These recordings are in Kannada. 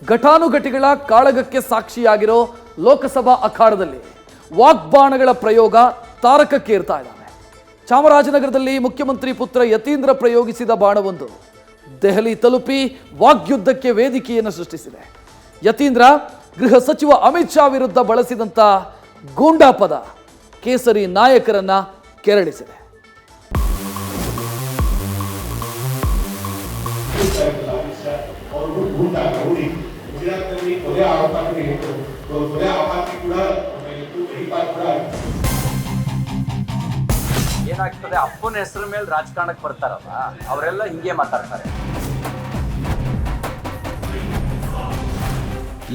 ಘಟಾನುಘಟಿಗಳ ಕಾಳಗಕ್ಕೆ ಸಾಕ್ಷಿಯಾಗಿರೋ ಲೋಕಸಭಾ ಅಖಾಡದಲ್ಲಿ ವಾಗ್ಬಾಣಗಳ ಪ್ರಯೋಗ ತಾರಕಕ್ಕೇರ್ತಾ ಇದ್ದಾವೆ. ಚಾಮರಾಜನಗರದಲ್ಲಿ ಮುಖ್ಯಮಂತ್ರಿ ಪುತ್ರ ಯತೀಂದ್ರ ಪ್ರಯೋಗಿಸಿದ ಬಾಣವೊಂದು ದೆಹಲಿ ತಲುಪಿ ವಾಗ್ಯುದ್ಧಕ್ಕೆ ವೇದಿಕೆಯನ್ನು ಸೃಷ್ಟಿಸಿದೆ. ಯತೀಂದ್ರ ಗೃಹ ಸಚಿವ ಅಮಿತ್ ಶಾ ವಿರುದ್ಧ ಬಳಸಿದಂಥ ಗೂಂಡಾ ಪದ ಕೇಸರಿ ನಾಯಕರನ್ನ ಕೆರಳಿಸಿದೆ. ಏನಾಗ್ತದೆ, ಅಪ್ಪನ ಹೆಸರ ಮೇಲೆ ರಾಜಕಾರಣಕ್ಕೆ ಬರ್ತಾರಲ್ಲ ಅವರೆಲ್ಲ ಹಿಂಗೆ ಮಾತಾಡ್ತಾರೆ.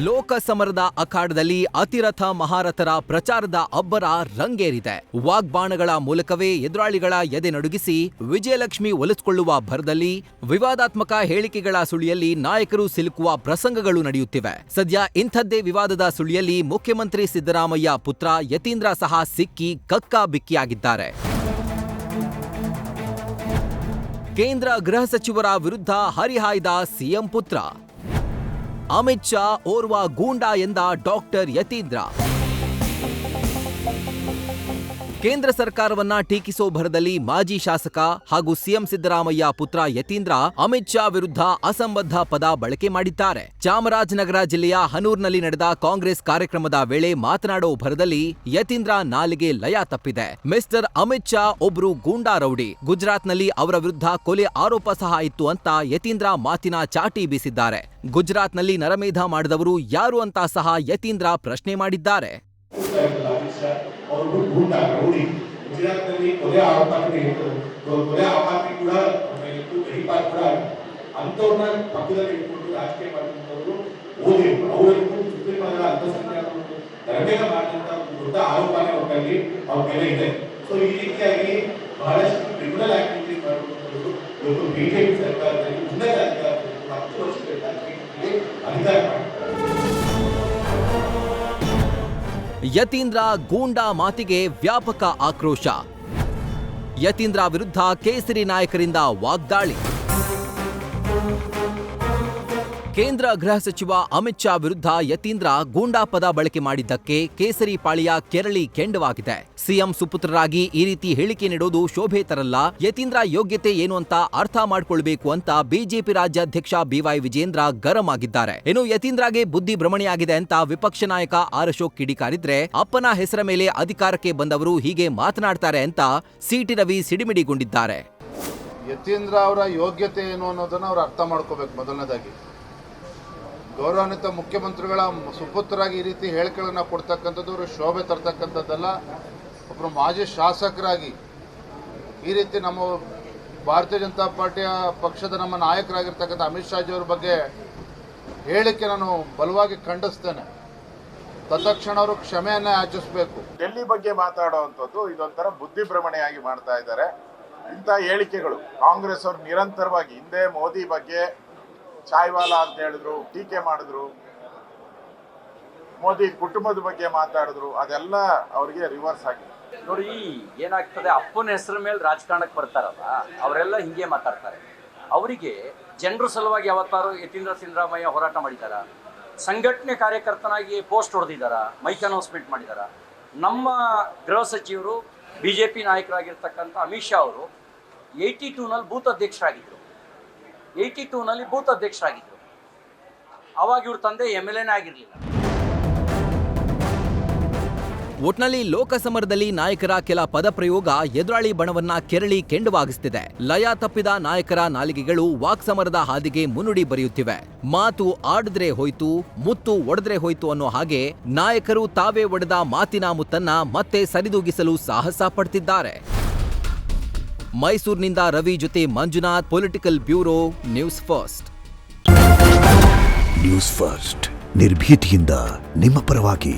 ಲೋಕಸಮರದ ಅಖಾಡದಲ್ಲಿ ಅತಿರಥ ಮಹಾರಥರ ಪ್ರಚಾರದ ಅಬ್ಬರ ರಂಗೇರಿದೆ. ವಾಗ್ಬಾಣಗಳ ಮೂಲಕವೇ ಎದುರಾಳಿಗಳ ಎದೆ ನಡುಗಿಸಿ ವಿಜಯಲಕ್ಷ್ಮಿ ಒಲಿಸಿಕೊಳ್ಳುವ ಭರದಲ್ಲಿ ವಿವಾದಾತ್ಮಕ ಹೇಳಿಕೆಗಳ ಸುಳಿಯಲ್ಲಿ ನಾಯಕರು ಸಿಲುಕುವ ಪ್ರಸಂಗಗಳು ನಡೆಯುತ್ತಿವೆ. ಸದ್ಯ ಇಂಥದ್ದೇ ವಿವಾದದ ಸುಳಿಯಲ್ಲಿ ಮುಖ್ಯಮಂತ್ರಿ ಸಿದ್ದರಾಮಯ್ಯ ಪುತ್ರ ಯತೀಂದ್ರ ಸಹ ಸಿಕ್ಕಿ ಕಕ್ಕಾಬಿಕ್ಕಿಯಾಗಿದ್ದಾರೆ. ಕೇಂದ್ರ ಗೃಹ ಸಚಿವರ ವಿರುದ್ಧ ಹರಿಹಾಯ್ದ ಸಿಎಂ ಪುತ್ರ. ಅಮಿತ್ ಶಾ ಓರ್ವ ಗೂಂಡಾ ಎಂದ ಡಾಕ್ಟರ್ ಯತೀಂದ್ರ. ಕೇಂದ್ರ ಸರ್ಕಾರವನ್ನ ಟೀಕಿಸೋ ಭರದಲ್ಲಿ ಮಾಜಿ ಶಾಸಕ ಹಾಗೂ ಸಿಎಂ ಸಿದ್ದರಾಮಯ್ಯ ಪುತ್ರ ಯತೀಂದ್ರ ಅಮಿತ್ ಶಾ ವಿರುದ್ಧ ಅಸಂಬದ್ಧ ಪದ ಬಳಕೆ ಮಾಡಿದ್ದಾರೆ. ಚಾಮರಾಜನಗರ ಜಿಲ್ಲೆಯ ಹನೂರ್ನಲ್ಲಿ ನಡೆದ ಕಾಂಗ್ರೆಸ್ ಕಾರ್ಯಕ್ರಮದ ವೇಳೆ ಮಾತನಾಡೋ ಭರದಲ್ಲಿ ಯತೀಂದ್ರ ನಾಲಿಗೆ ಲಯ ತಪ್ಪಿದೆ. ಮಿಸ್ಟರ್ ಅಮಿತ್ ಶಾ ಒಬ್ರು ಗೂಂಡಾ ರೌಡಿ, ಗುಜರಾತ್ನಲ್ಲಿ ಅವರ ವಿರುದ್ಧ ಕೊಲೆ ಆರೋಪ ಸಹ ಇತ್ತು ಅಂತ ಯತೀಂದ್ರ ಮಾತಿನ ಚಾಟಿ ಬೀಸಿದ್ದಾರೆ. ಗುಜರಾತ್ನಲ್ಲಿ ನರಮೇಧ ಮಾಡಿದವರು ಯಾರು ಅಂತ ಸಹ ಯತೀಂದ್ರ ಪ್ರಶ್ನೆ ಮಾಡಿದ್ದಾರೆ. ಗುಜರಾತ್ನಲ್ಲಿ ಕೊಲೆ ಆಪಾತಿ ಕೂಡ ಅಂತವ್ರನ್ನ ಪಕ್ಕದಲ್ಲಿ ಇಟ್ಕೊಂಡು ರಾಜಕೀಯ ಮಾಡಿದಂಥವ್ರು ಅವರಿಗೂ ಸುಪ್ರೀಂ ಅಲ್ಪಸಂಖ್ಯಾತರು ನರಮೇಧ ಮಾಡಿದಂಥ ದೊಡ್ಡ ಆರೋಪನೇ ಅವರಲ್ಲಿ ಅವ್ರ ಮೇಲೆ ಇದೆ. ಸೊ ಈ ರೀತಿಯಾಗಿ ಬಹಳಷ್ಟು ಕ್ರಿಮಿನಲ್ ಆಕ್ಟಿವಿಟೀಸ್ ಮಾಡುವಂಥದ್ದು ಇವತ್ತು ಬಿಜೆಪಿ ಸರ್ಕಾರದಲ್ಲಿ ಉನ್ನತ ಅಧಿಕಾರದಲ್ಲಿ 10 ವರ್ಷಗಳಿಂದ ಅಧಿಕಾರ ಮಾಡಿದ್ದಾರೆ. ಯತೀಂದ್ರ ಗೂಂಡಾ ಮಾತಿಗೆ ವ್ಯಾಪಕ ಆಕ್ರೋಶ. ಯತೀಂದ್ರ ವಿರುದ್ಧ ಕೇಸರಿ ನಾಯಕರಿಂದ ವಾಗ್ದಾಳಿ. ಕೇಂದ್ರ ಗೃಹ ಸಚಿವ ಅಮಿತ್ ಶಾ ವಿರುದ್ಧ ಯತೀಂದ್ರ ಗೂಂಡಾ ಪದ ಬಳಕೆ ಮಾಡಿದ್ದಕ್ಕೆ ಕೇಸರಿ ಪಾಳಿಯ ಕೆರಳಿ ಕೆಂಡವಾಗಿದೆ. ಸಿಎಂ ಸುಪುತ್ರರಾಗಿ ಈ ರೀತಿ ಹೇಳಿಕೆ ನೀಡೋದು ಶೋಭೆ ತರಲ್ಲ. ಯತೀಂದ್ರ ಯೋಗ್ಯತೆ ಏನು ಅಂತ ಅರ್ಥ ಮಾಡ್ಕೊಳ್ಬೇಕು ಅಂತ ಬಿಜೆಪಿ ರಾಜ್ಯಾಧ್ಯಕ್ಷ ಬಿವೈ ವಿಜೇಂದ್ರ ಗರಂ ಆಗಿದ್ದಾರೆ. ಇನ್ನು ಯತೀಂದ್ರಗೆ ಬುದ್ಧಿ ಭ್ರಮಣೆಯಾಗಿದೆ ಅಂತ ವಿಪಕ್ಷ ನಾಯಕ ಆರ್ ಅಶೋಕ್ ಕಿಡಿಕಾರಿದ್ರೆ, ಅಪ್ಪನ ಹೆಸರ ಮೇಲೆ ಅಧಿಕಾರಕ್ಕೆ ಬಂದವರು ಹೀಗೆ ಮಾತನಾಡ್ತಾರೆ ಅಂತ ಸಿಟಿ ರವಿ ಸಿಡಿಮಿಡಿಗೊಂಡಿದ್ದಾರೆ. ಯತೀಂದ್ರ ಅವರ ಯೋಗ್ಯತೆ ಏನು ಅನ್ನೋದನ್ನ ಅವ್ರು ಅರ್ಥ ಮಾಡ್ಕೋಬೇಕು. ಮೊದಲನೇದಾಗಿ ಗೌರವಾನ್ವಿತ ಮುಖ್ಯಮಂತ್ರಿಗಳ ಸುಪುತ್ರರಾಗಿ ಈ ರೀತಿ ಹೇಳಿಕೆಗಳನ್ನು ಕೊಡ್ತಕ್ಕಂಥದ್ದು ಅವರು ಶೋಭೆ ತರ್ತಕ್ಕಂಥದ್ದಲ್ಲ. ಒಬ್ಬರು ಮಾಜಿ ಶಾಸಕರಾಗಿ ಈ ರೀತಿ ನಮ್ಮ ಭಾರತೀಯ ಜನತಾ ಪಾರ್ಟಿಯ ಪಕ್ಷದ ನಮ್ಮ ನಾಯಕರಾಗಿರ್ತಕ್ಕಂಥ ಅಮಿತ್ ಶಾಜಿಯವ್ರ ಬಗ್ಗೆ ಹೇಳಿಕೆ ನಾನು ಬಲವಾಗಿ ಖಂಡಿಸ್ತೇನೆ. ತತ್ಕ್ಷಣ ಅವರು ಕ್ಷಮೆಯನ್ನೇ ಯಾಚಿಸಬೇಕು. ಡೆಲ್ಲಿ ಬಗ್ಗೆ ಮಾತಾಡುವಂಥದ್ದು ಇದೊಂಥರ ಬುದ್ಧಿಭ್ರಮಣೆಯಾಗಿ ಮಾಡ್ತಾ ಇದ್ದಾರೆ. ಇಂಥ ಹೇಳಿಕೆಗಳು ಕಾಂಗ್ರೆಸ್ ಅವರು ನಿರಂತರವಾಗಿ ಹಿಂದೆ ಮೋದಿ ಬಗ್ಗೆ ಚಾಯ್ವಾಲಾ ಅಂತ ಹೇಳಿದ್ರು, ಟೀಕೆ ಮಾಡಿದ್ರು, ಮೋದಿ ಕುಟುಂಬದ ಬಗ್ಗೆ ಮಾತಾಡಿದ್ರು, ಅದೆಲ್ಲ ಅವರಿಗೆ ರಿವರ್ಸ್ ಆಗಿದೆ. ನೋಡಿ, ಏನಾಗ್ತದೆ, ಅಪ್ಪನ ಹೆಸರ ಮೇಲೆ ರಾಜಕಾರಣಕ್ಕೆ ಬರ್ತಾರಲ್ಲ ಅವರೆಲ್ಲ ಹಿಂಗೆ ಮಾತಾಡ್ತಾರೆ. ಅವರಿಗೆ ಜನರ ಸಲುವಾಗಿ ಯಾವತ್ತಾರು ಯತೀಂದ್ರ ಸಿದ್ದರಾಮಯ್ಯ ಹೋರಾಟ ಮಾಡಿದಾರ? ಸಂಘಟನೆ ಕಾರ್ಯಕರ್ತನಾಗಿ ಪೋಸ್ಟ್ ಹೊಡೆದಿದ್ದಾರ? ಮೈಕ್ ಅನೌನ್ಸ್ಮೆಂಟ್ ಮಾಡಿದಾರ? ನಮ್ಮ ಗೃಹ ಸಚಿವರು ಬಿಜೆಪಿ ನಾಯಕರಾಗಿರ್ತಕ್ಕಂಥ ಅಮಿತ್ ಶಾ ಅವರು 82ನಲ್ಲಿ ಬೂತ್ ಅಧ್ಯಕ್ಷರಾಗಿದ್ದರು. 82ನಲ್ಲಿ ಬೂತ್ ಅಧ್ಯಕ್ಷರಾಗಿದ್ದರು. ಅವಾಗ ಇವ್ರ ತಂದೆ MLAನೇ ಆಗಿರಲಿಲ್ಲ. ಒಟ್ನಲ್ಲಿ ಲೋಕಸಮರದಲ್ಲಿ ನಾಯಕರ ಕೆಲ ಪದಪ್ರಯೋಗ ಎದುರಾಳಿ ಬಣವನ್ನ ಕೆರಳಿ ಕೆಂಡವಾಗಿಸುತ್ತಿದೆ. ಲಯ ತಪ್ಪಿದ ನಾಯಕರ ನಾಲಿಗೆಗಳು ವಾಕ್ಸಮರದ ಹಾದಿಗೆ ಮುನ್ನುಡಿ ಬರೆಯುತ್ತಿವೆ. ಮಾತು ಆಡಿದ್ರೆ ಹೋಯ್ತು, ಮುತ್ತು ಒಡೆದ್ರೆ ಹೋಯ್ತು ಅನ್ನೋ ಹಾಗೆ ನಾಯಕರು ತಾವೇ ಒಡೆದ ಮಾತಿನ ಮುತ್ತನ್ನ ಮತ್ತೆ ಸರಿದೂಗಿಸಲು ಸಾಹಸ ಪಡ್ತಿದ್ದಾರೆ. ಮೈಸೂರಿನಿಂದ ರವಿ ಜೊತೆ Manjunath, political bureau, news first. News first ನಿರ್ಭೀತಿಯಿಂದ ನಿಮ್ಮ ಪರವಾಗಿ.